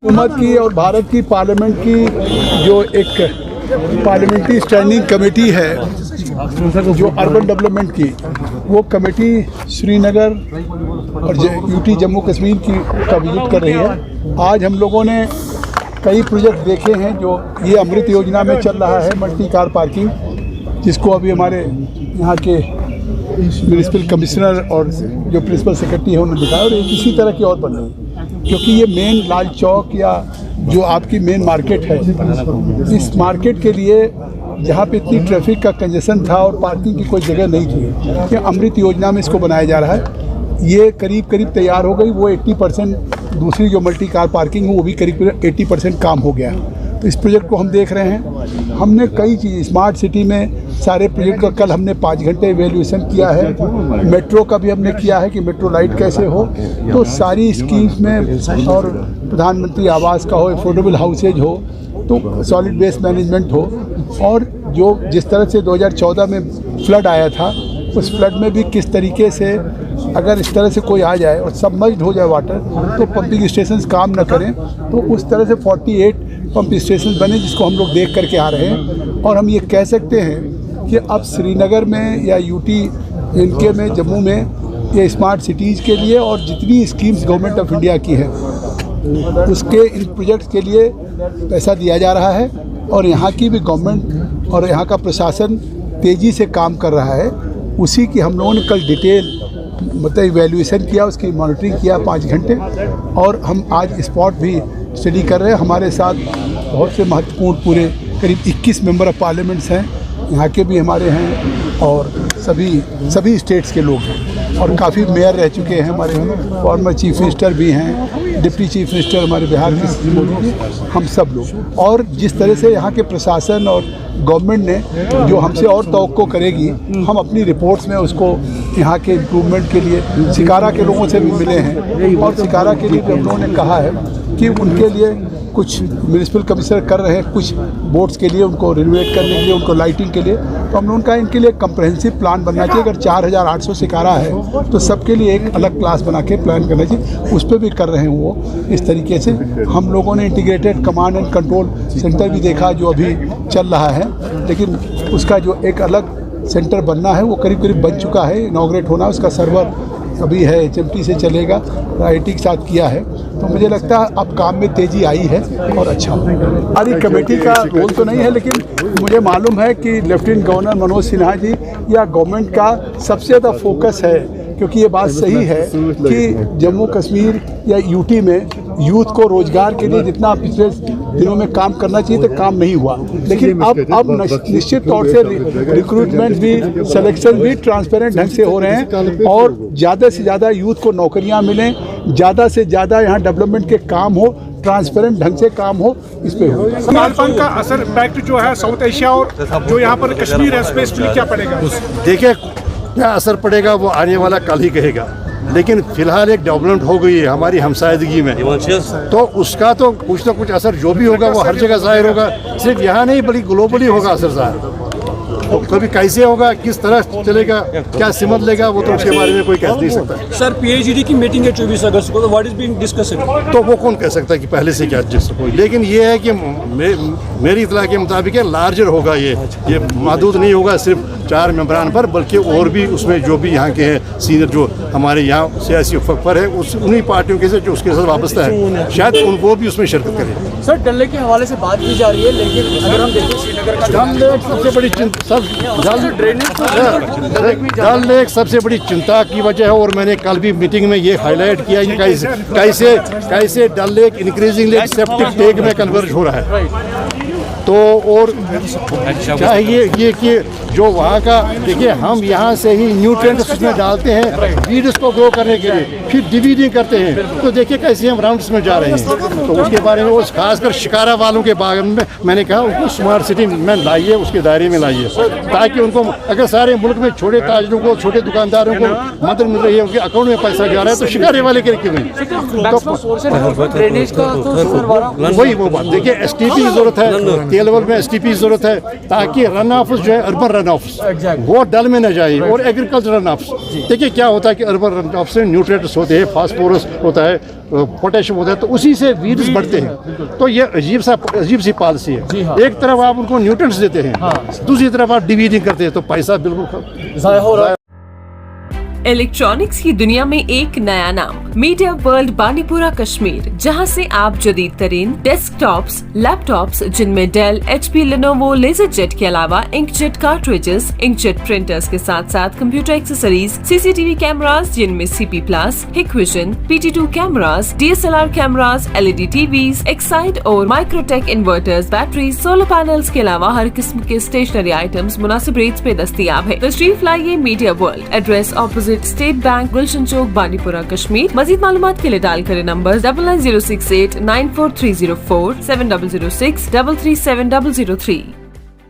हुकूमत की और भारत की पार्लियामेंट की जो एक पार्लियामेंट्री स्टैंडिंग कमेटी है जो अर्बन डेवलपमेंट की, वो कमेटी श्रीनगर और यूटी जम्मू कश्मीर का विजिट कर रही है। आज हम लोगों ने कई प्रोजेक्ट देखे हैं जो ये अमृत योजना में चल रहा है, मल्टी कार पार्किंग, जिसको अभी हमारे यहाँ के म्यूनिसिपल कमिश्नर और जो प्रिंसिपल सेक्रेटरी है उन्होंने दिखाया, और इसी तरह की और बन रही है, क्योंकि ये मेन लाल चौक या जो आपकी मेन मार्केट है, इस मार्केट के लिए जहाँ पे इतनी ट्रैफिक का कंजेशन था और पार्किंग की कोई जगह नहीं थी, कि अमृत योजना में इसको बनाया जा रहा है। ये करीब तैयार हो गई। वो 80% दूसरी जो मल्टी कार पार्किंग है वो भी करीब 80% काम हो गया। तो इस प्रोजेक्ट को हम देख रहे हैं। हमने कई चीज़ स्मार्ट सिटी में सारे प्रोजेक्ट का कल हमने 5 घंटे इवैल्यूएशन किया है। मेट्रो का भी हमने किया है कि मेट्रो लाइट कैसे हो, तो सारी स्कीम्स में, और प्रधानमंत्री आवास का हो, अफोर्डेबल हाउसेज हो, तो सॉलिड वेस्ट मैनेजमेंट हो, और जो जिस तरह से 2014 में फ्लड आया था, उस फ्लड में भी किस तरीके से अगर इस तरह से कोई आ जाए और सबमर्ज्ड हो जाए वाटर, तो पंपिंग स्टेशंस काम न करें, तो उस तरह से 48 पंप स्टेशन बने, जिसको हम लोग देख करके आ रहे हैं। और हम ये कह सकते हैं कि अब श्रीनगर में या यूटी इनके में, जम्मू में, ये स्मार्ट सिटीज़ के लिए और जितनी स्कीम्स गवर्नमेंट ऑफ इंडिया की है उसके इन प्रोजेक्ट्स के लिए पैसा दिया जा रहा है। और यहाँ की भी गवर्नमेंट और यहाँ का प्रशासन तेज़ी से काम कर रहा है। उसी की हम लोगों ने कल डिटेल मतलब इवैल्यूएशन किया, उसकी मॉनिटरिंग किया 5 घंटे, और हम आज स्पॉट भी स्टडी कर रहे हैं। हमारे साथ बहुत से महत्वपूर्ण पूरे करीब 21 मेंबर ऑफ पार्लियामेंट्स हैं, यहाँ के भी हमारे हैं, और सभी स्टेट्स के लोग हैं, और काफ़ी मेयर रह चुके हैं हमारे, फॉर्मर चीफ मिनिस्टर भी हैं, डिप्टी चीफ मिनिस्टर हमारे बिहार के, हम सब लोग। और जिस तरह से यहाँ के प्रशासन और गवर्नमेंट ने जो हमसे और तवक्को करेगी, हम अपनी रिपोर्ट्स में उसको यहाँ के इम्प्रूवमेंट के लिए शिकारा के लोगों से भी मिले हैं, और शिकारा के लिए भी हम लोगों ने कहा है कि उनके लिए कुछ म्यूनिसिपल कमिश्नर कर रहे हैं, कुछ बोट्स के लिए उनको रिनोवेट करने के लिए, उनको लाइटिंग के लिए, तो हम लोगों का इनके लिए कंप्रहेंसिव प्लान बनना चाहिए। अगर 4800 शिकारा है तो सबके लिए एक अलग क्लास बना के प्लान करना चाहिए, उस पर भी कर रहे हैं वो। इस तरीके से हम लोगों ने integrated command and control centre भी देखा जो अभी चल रहा है, लेकिन उसका जो एक अलग सेंटर बनना है वो करीब बन चुका है, इनॉग्रेट होना, उसका सर्वर अभी है, HMT से चलेगा, IT के साथ किया है। तो मुझे लगता है अब काम में तेज़ी आई है और अच्छा हो। हमारी कमेटी का रोल तो नहीं है, लेकिन मुझे मालूम है कि लेफ्टिनेंट गवर्नर मनोज सिन्हा जी या गवर्नमेंट का सबसे ज़्यादा फोकस है, क्योंकि ये बात सही है कि जम्मू कश्मीर या यूटी में यूथ को रोज़गार के लिए जितना पिछले दिनों में काम करना चाहिए तो काम नहीं हुआ, लेकिन अब निश्चित तौर से रिक्रूटमेंट भी, सिलेक्शन भी ट्रांसपेरेंट ढंग से हो रहे हैं, और ज़्यादा से ज़्यादा यूथ को नौकरियां मिलें, ज़्यादा से ज़्यादा यहाँ डेवलपमेंट के काम हो, ट्रांसपेरेंट ढंग से काम हो, इस पे हो। तालिबान का असर इम्पैक्ट जो है साउथ एशिया और जो यहाँ पर कश्मीर है, स्पेशली क्या पड़ेगा? देखिए क्या असर पड़ेगा वो आने वाला कल ही कहेगा, लेकिन फिलहाल एक डेवलपमेंट हो गई है हमारी हमसायदगी में, तो उसका तो कुछ ना कुछ असर जो भी होगा वो हर जगह जाहिर होगा, सिर्फ यहाँ नहीं बल्कि ग्लोबली होगा असर जाहिर। तो कभी कैसे होगा, किस तरह चलेगा, क्या सिमत लेगा, वो तो उसके बारे में कोई कह नहीं सकता। सर PHD की मीटिंग है 24 अगस्त को, तो व्हाट इज बीइंग डिस्कस्ड? तो वो कौन कह सकता है कि पहले से क्या डिस्कस हो, लेकिन ये है कि मेरी इतला के मुताबिक लार्जर होगा, ये महदूद नहीं होगा सिर्फ 4 मेंबरान पर, बल्कि और भी उसमें जो भी यहाँ के हैं सीनियर जो हमारे यहाँ सियासी पर है, उन्हीं पार्टियों के से जो उसके साथ वाबस्ता है, शायद उनको भी उसमें शिरकत करें। सर डल लेक के हवाले से बात की जा रही है, लेकिन अगर हम देखें श्रीनगर का डल लेक सबसे बड़ी चिंता, डल लेक सबसे बड़ी चिंता की वजह है, और मैंने कल भी मीटिंग में ये हाईलाइट किया कि कैसे डल लेक इंक्रीजिंगली सेप्टिक टैंक में कन्वर्ज हो रहा है। तो और चाहिए ये कि जो वहाँ का, देखिए हम यहाँ से ही न्यूट्रिएंट्स उसमें डालते हैं वीड्स को ग्रो करने के लिए, फिर डिवीडिंग करते हैं, तो देखिए कैसे हम राउंड्स में जा रहे हैं। तो उसके बारे में वो खासकर शिकारा वालों के बारे में मैंने कहा उनको स्मार्ट सिटी में लाइए, उसके दायरे में लाइए, ताकि उनको, अगर सारे मुल्क में छोटे ताजरों को, छोटे दुकानदारों को मदद मिल रही है, उनके अकाउंट में पैसा जा रहा है, तो शिकारे वाले के क्यों नहीं? ड्रेनेज का तो वही वो बात, देखिए STP की जरूरत है, ए लेवल में STP जरूरत है, ताकि रन ऑफ जो है अर्बन रन ऑफ वो डल में न जाए, और एग्रीकल्चर रन ऑफ। देखिए क्या होता है कि अर्बन रन ऑफ से न्यूट्रिएंट्स होते हैं, फास्फोरस होता है, पोटेशियम होता है, तो उसी से वीड्स बढ़ते हैं। तो ये अजीब सी पॉलिसी है। एक तरफ आप उनको न्यूट्रिएंट्स देते हैं, दूसरी तरफ आप डिवीडिंग करते हैं, तो पैसा बिल्कुल ज़ाया हो रहा है। इलेक्ट्रॉनिक्स की दुनिया में एक नया नाम, मीडिया वर्ल्ड बानीपुरा कश्मीर, जहां से आप जदीद तरीन डेस्कटॉप्स, लैपटॉप्स जिनमें डेल, HP, लेनोवो, लेजरजेट के अलावा इंकजेट कार्ट्रिजेस, इंकजेट प्रिंटर्स के साथ साथ कंप्यूटर एक्सेसरीज, CCTV कैमरास जिनमें CP+, Hikvision, PT2 cameras, DSLR cameras, LED TVs, Exide और Microtek inverters, batteries, solar panels के अलावा हर किस्म के स्टेशनरी आइटम्स मुनासिब रेट्स पे दस्तयाब है। तशरीफ लाइए Media World, address opposite State Bank, Gulshan Chowk, Banipura Kashmir. मजीद मालूमात के लिए डायल करें नंबर 9906894304 7006 337 003।